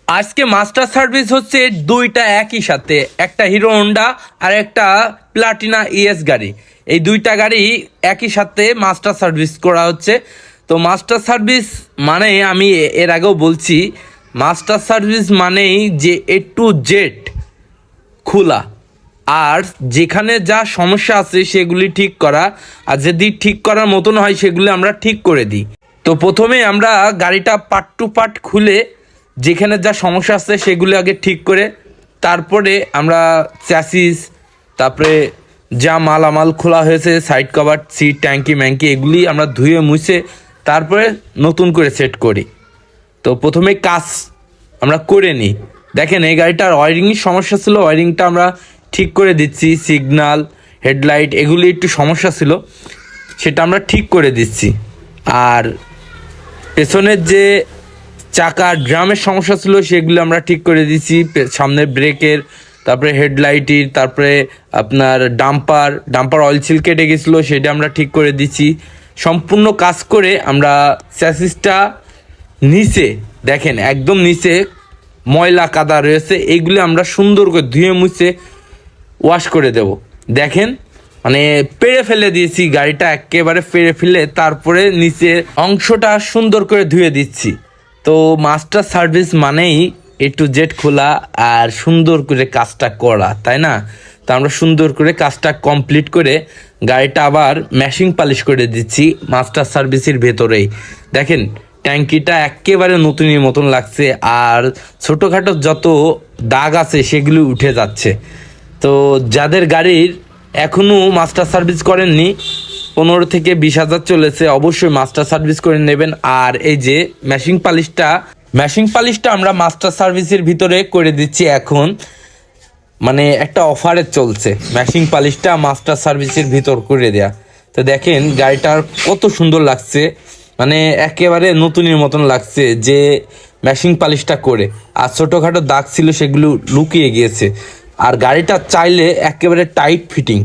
আজকে master service হচ্ছে দুইটা একই সাথে, একটা হিরো হোন্ডা আর একটা প্লাটিনা ইএস গাড়ি। এই দুইটা গাড়ি একই সাথে মাস্টার সার্ভিস করা হচ্ছে। তো মাস্টার সার্ভিস মানে আমি এর আগেও বলছি, মাস্টার সার্ভিস মানেই যে এ টু জেড খোলা, আর যেখানে যা সমস্যা আছে সেগুলি ঠিক করা, আর যদি ঠিক করার মতন হয় সেগুলি আমরা ঠিক করে দিই। তো প্রথমে আমরা গাড়িটা পার্ট টু পার্ট খুলে যেখানে যা সমস্যা আছে সেগুলি আগে ঠিক করে, তারপরে আমরা চ্যাসিস, তারপরে যা মালামাল খোলা হয়েছে, সাইড কভার, সিট, ট্যাঙ্কি ম্যাঙ্কি, এগুলি আমরা ধুয়ে মুছে তারপরে নতুন করে সেট করি। তো প্রথমে কাজ আমরা করে নিই। দেখেন, এই গাড়িটার ওয়ারিংয়ের সমস্যা ছিল, ওয়ারিংটা আমরা ঠিক করে দিচ্ছি। সিগনাল, হেডলাইট এগুলি একটু সমস্যা ছিল, সেটা আমরা ঠিক করে দিচ্ছি। আর পেছনের যে চাকা ড্রামের সমস্যা ছিল সেগুলো আমরা ঠিক করে দিচ্ছি। সামনে ব্রেকের, তারপরে হেডলাইটের, তারপরে আপনার ডাম্পার অয়েল সিল কেটে গেছিলো, সেটা আমরা ঠিক করে দিচ্ছি। সম্পূর্ণ কাজ করে আমরা চ্যাসিসটা নিচে, দেখেন একদম নিচে ময়লা কাদা রয়েছে, এইগুলি আমরা সুন্দর করে ধুয়ে মুছে ওয়াশ করে দেব। দেখেন, মানে পেড়ে ফেলে দিয়েছি গাড়িটা, একেবারে পেড়ে ফেলে তারপরে নিচের অংশটা সুন্দর করে ধুয়ে দিচ্ছি। তো মাস্টার সার্ভিস মানেই এ টু জেড খোলা আর সুন্দর করে কাজটা করা, তাই না? তো আমরা সুন্দর করে কাজটা কমপ্লিট করে গাড়িটা আবার ম্যাশিং পালিশ করে দিচ্ছি মাস্টার সার্ভিসের ভেতরেই। দেখেন, ট্যাঙ্কিটা একেবারে নতুনের মতন লাগছে, আর ছোটোখাটো যত দাগ আছে সেগুলো উঠে যাচ্ছে। তো যাদের গাড়ির এখনও মাস্টার সার্ভিস করেননি, 15 থেকে 20,000 চলেছে, অবশ্যই মাস্টার সার্ভিস করে নেবেন। আর এই যে ম্যাশিং পালিশটা আমরা মাস্টার সার্ভিসের ভিতরে করে দিচ্ছি এখন, মানে একটা অফারে চলছে ম্যাশিং পালিশটা মাস্টার সার্ভিসের ভিতর করে দেয়া। তো দেখেন গাড়িটার কত সুন্দর লাগছে, মানে একেবারে নতুনের মতন লাগছে যে ম্যাশিং পালিশটা করে। আর ছোটোখাটো দাগ ছিল সেগুলো লুকিয়ে গিয়েছে, আর গাড়িটা চাইলে একেবারে টাইট ফিটিং।